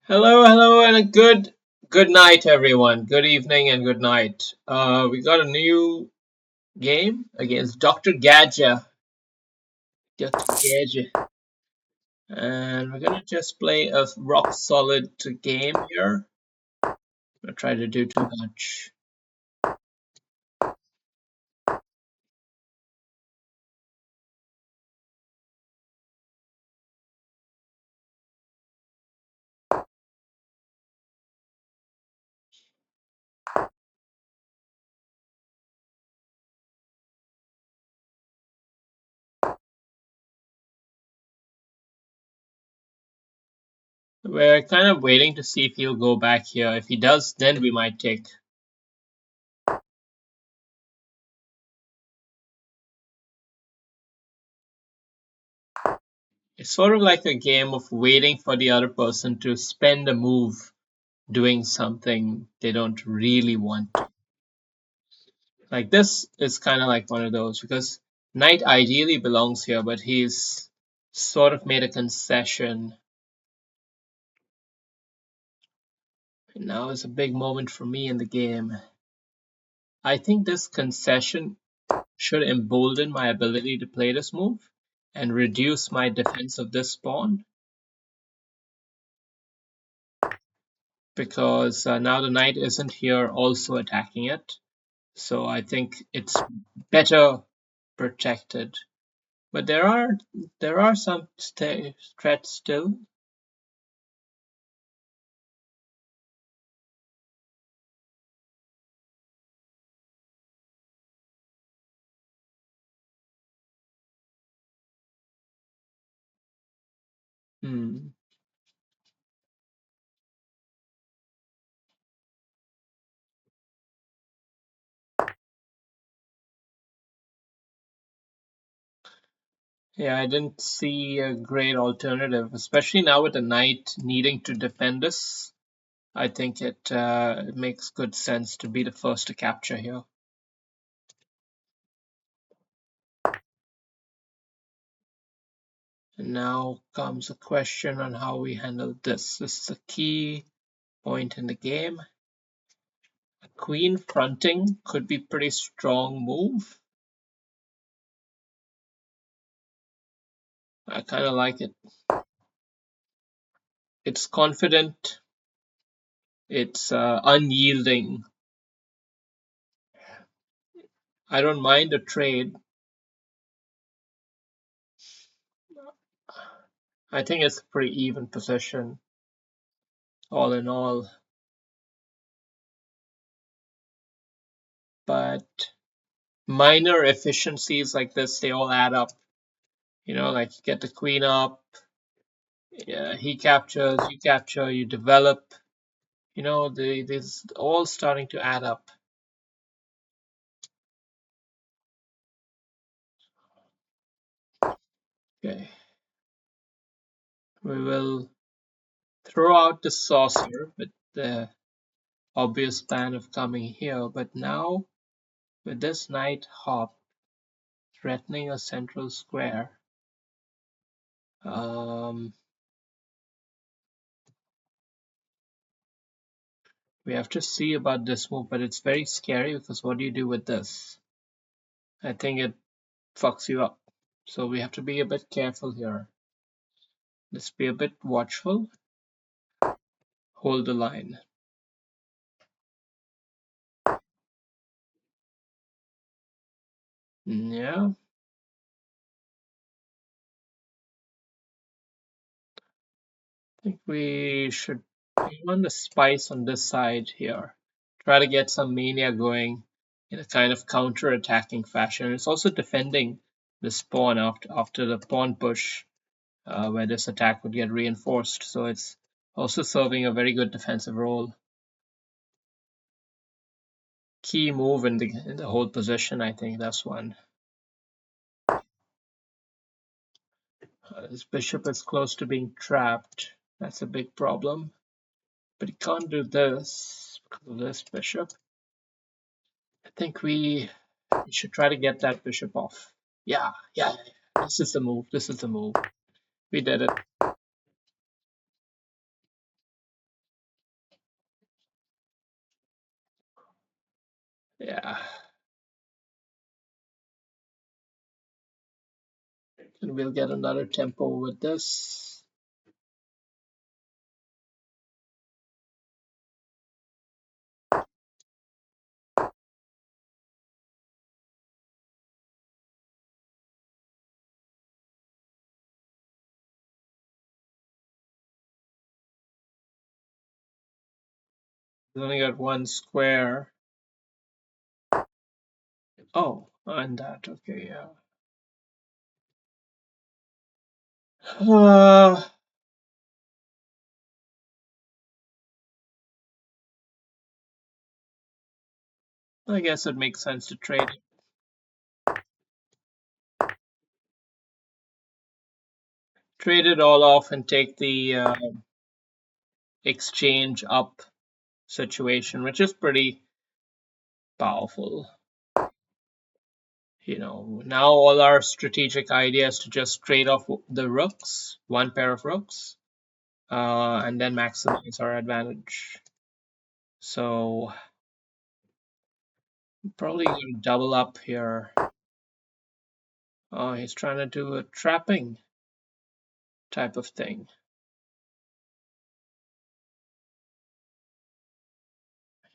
Hello, and a good night, everyone. Good evening and good night. We got a new game against Dr. Gadget, and we're gonna just play a rock solid game here. Not try to do too much. We're kind of waiting to see if he'll go back here. If he does, then we might take. It's sort of like a game of waiting for the other person to spend a move doing something they don't really want. Like this is kind of like one of those because Knight ideally belongs here, but he's sort of made a concession. And now is a big moment for me in the game. I think this concession should embolden my ability to play this move and reduce my defense of this pawn because now the knight isn't here also attacking it. So I think it's better protected. But there are some threats still. Hmm. Yeah, I didn't see a great alternative, especially now with the knight needing to defend this. I think it makes good sense to be the first to capture here. And now comes a question on how we handle this. This is a key point in the game. A queen fronting could be pretty strong move. I kind of like it. It's confident. It's unyielding. I don't mind a trade. I think it's a pretty even position, all in all. But minor efficiencies like this, they all add up. Like you get the queen up, yeah, he captures, you capture, you develop. This all starting to add up. Okay, we will throw out the saucer with the obvious plan of coming here. But now, with this knight hop threatening a central square, um, we have to see about this move. But it's very scary because what do you do with this? I think it fucks you up. So we have to be a bit careful here. Let's be a bit watchful. Hold the line. Yeah, I think we should run the spice on this side here. Try to get some mania going in a kind of counter-attacking fashion. It's also defending this pawn after the pawn push, where this attack would get reinforced. So it's also serving a very good defensive role. Key move in the whole position, I think that's one. His bishop is close to being trapped. That's a big problem. But he can't do this because of this bishop. I think we should try to get that bishop off. Yeah. This is the move. This is the move. We did it. Yeah. And we'll get another tempo with this. We only got one square. Oh, and that. Okay, yeah. I guess it makes sense to trade it. Trade it all off and take the exchange up situation, which is pretty powerful. Now all our strategic idea is to just trade off the rooks, one pair of rooks, and then maximize our advantage. So probably gonna double up here. Oh, he's trying to do a trapping type of thing.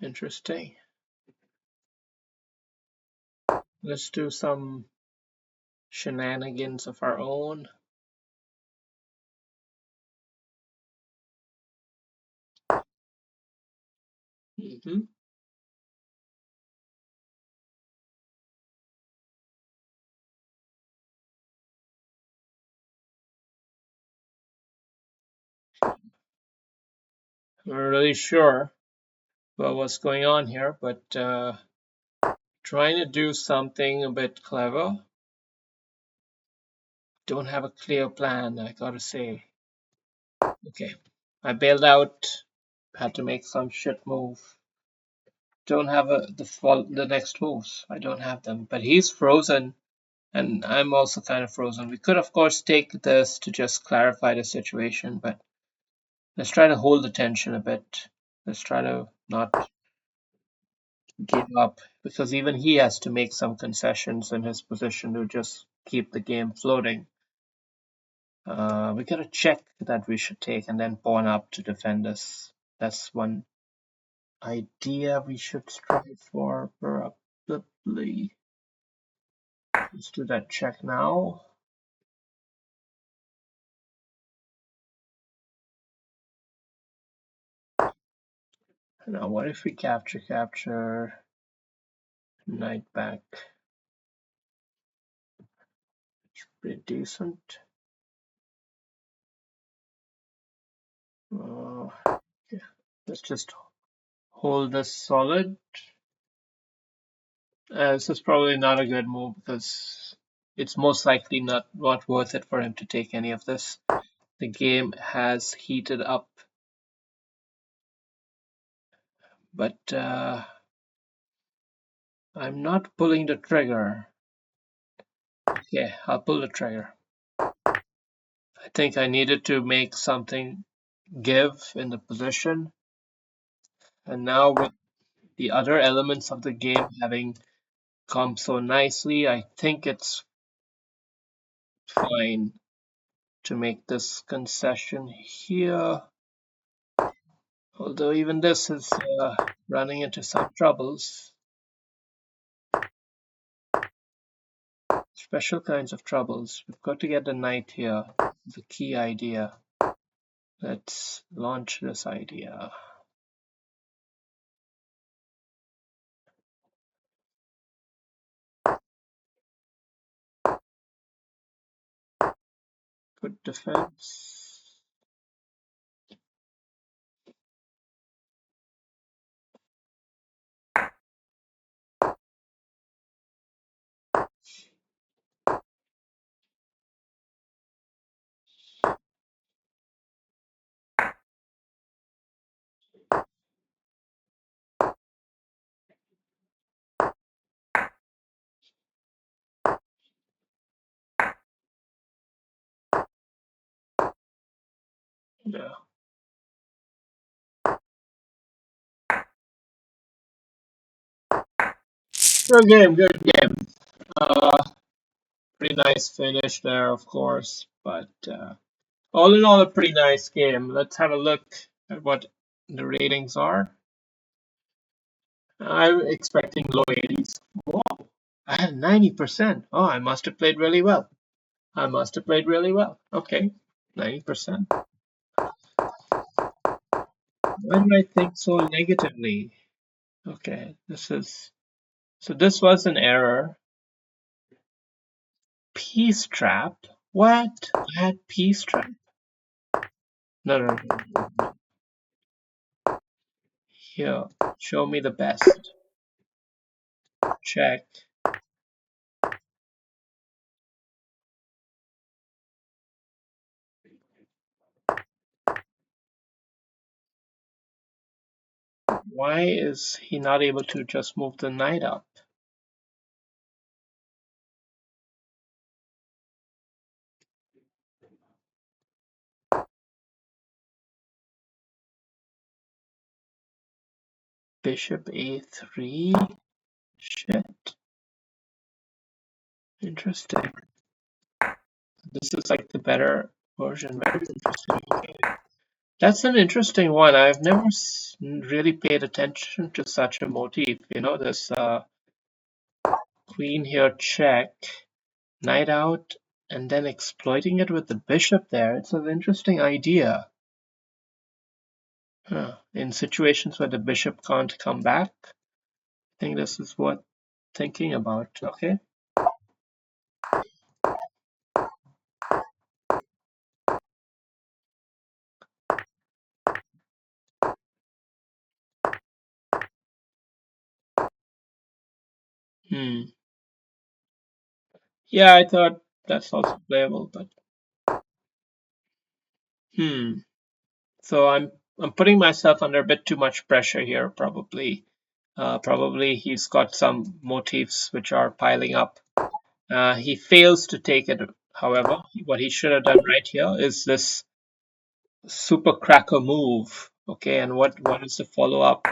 Interesting. Let's do some shenanigans of our own. Mm-hmm. I'm not really sure about what's going on here, but trying to do something a bit clever. Don't have a clear plan, I gotta say. Okay, I bailed out. Had to make some shit move. Don't have the next moves. I don't have them. But he's frozen, and I'm also kind of frozen. We could, of course, take this to just clarify the situation, but let's try to hold the tension a bit. Let's try to not give up, because even he has to make some concessions in his position to just keep the game floating. We got a check that we should take and then pawn up to defend us. That's one idea we should strive for, probably. Let's do that check now. Now, what if we capture, knight back? It's pretty decent. Yeah. Let's just hold this solid. This is probably not a good move because it's most likely not worth it for him to take any of this. The game has heated up, but I'm not pulling the trigger. Okay, I'll pull the trigger. I think I needed to make something give in the position, and now with the other elements of the game having come so nicely, I think it's fine to make this concession here. Although even this is running into some troubles. Special kinds of troubles. We've got to get the knight here. The key idea. Let's launch this idea. Good defense. Yeah. Good game, good game. Uh, Pretty nice finish there, of course, but all in all, a pretty nice game. Let's have a look at what the ratings are. I'm expecting low 80s. Whoa, I had 90%. Oh, I must have played really well. I must have played really well. Okay, 90%. Why do I think so negatively? Okay, this was an error. Peace trap? What? I had peace trap. No, no, no, no, no. Here, show me the best. Check. Why is he not able to just move the knight up? Bishop a3? Shit. Interesting. This is like the better version. Very interesting. Okay. That's an interesting one. I've never really paid attention to such a motif. You know, this queen here check, knight out, and then exploiting it with the bishop there. It's an interesting idea. In situations where the bishop can't come back, I think this is what thinking about. Okay. Hmm. Yeah, I thought that's also playable, but hmm. So I'm putting myself under a bit too much pressure here, probably. Probably he's got some motifs which are piling up. He fails to take it, however. What he should have done right here is this super cracker move. Okay, and what is the follow up?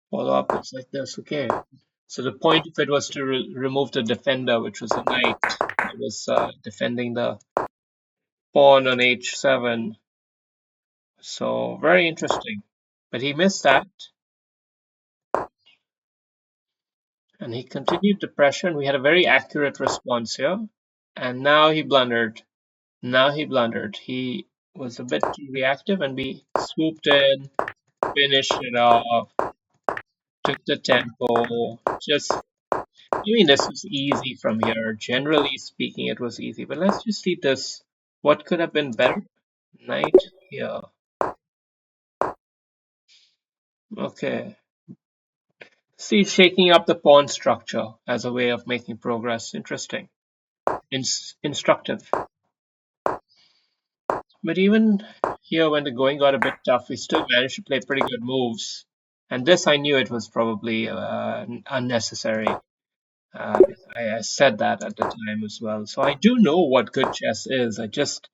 Follow up is like this. Okay, so the point of it was to remove the defender, which was a knight. It was defending the pawn on h7. So very interesting. But he missed that, and he continued the pressure, and we had a very accurate response here. And now he blundered. Now he blundered. He was a bit too reactive, and we swooped in, finished it off, took the tempo. Just, I mean, this was easy from here. Generally speaking, it was easy. But let's just see this. What could have been better? Knight here. Okay. See, shaking up the pawn structure as a way of making progress. Interesting. Instructive. But even here, when the going got a bit tough, we still managed to play pretty good moves. And this, I knew it was probably unnecessary. I said that at the time as well. So I do know what good chess is. I just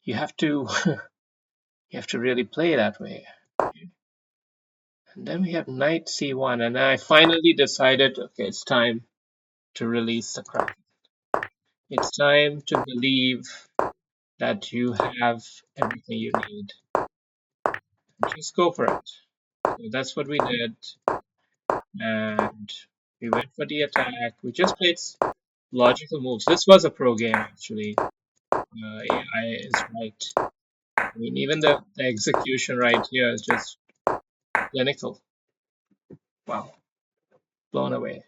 you have to you have to really play that way. And then we have knight c1, and I finally decided, okay, it's time to release the crowd. It's time to believe that you have everything you need. Just go for it. So that's what we did, and we went for the attack. We just played logical moves. This was a pro game, actually. AI is right. I mean, even the execution right here is just clinical. Wow, blown away.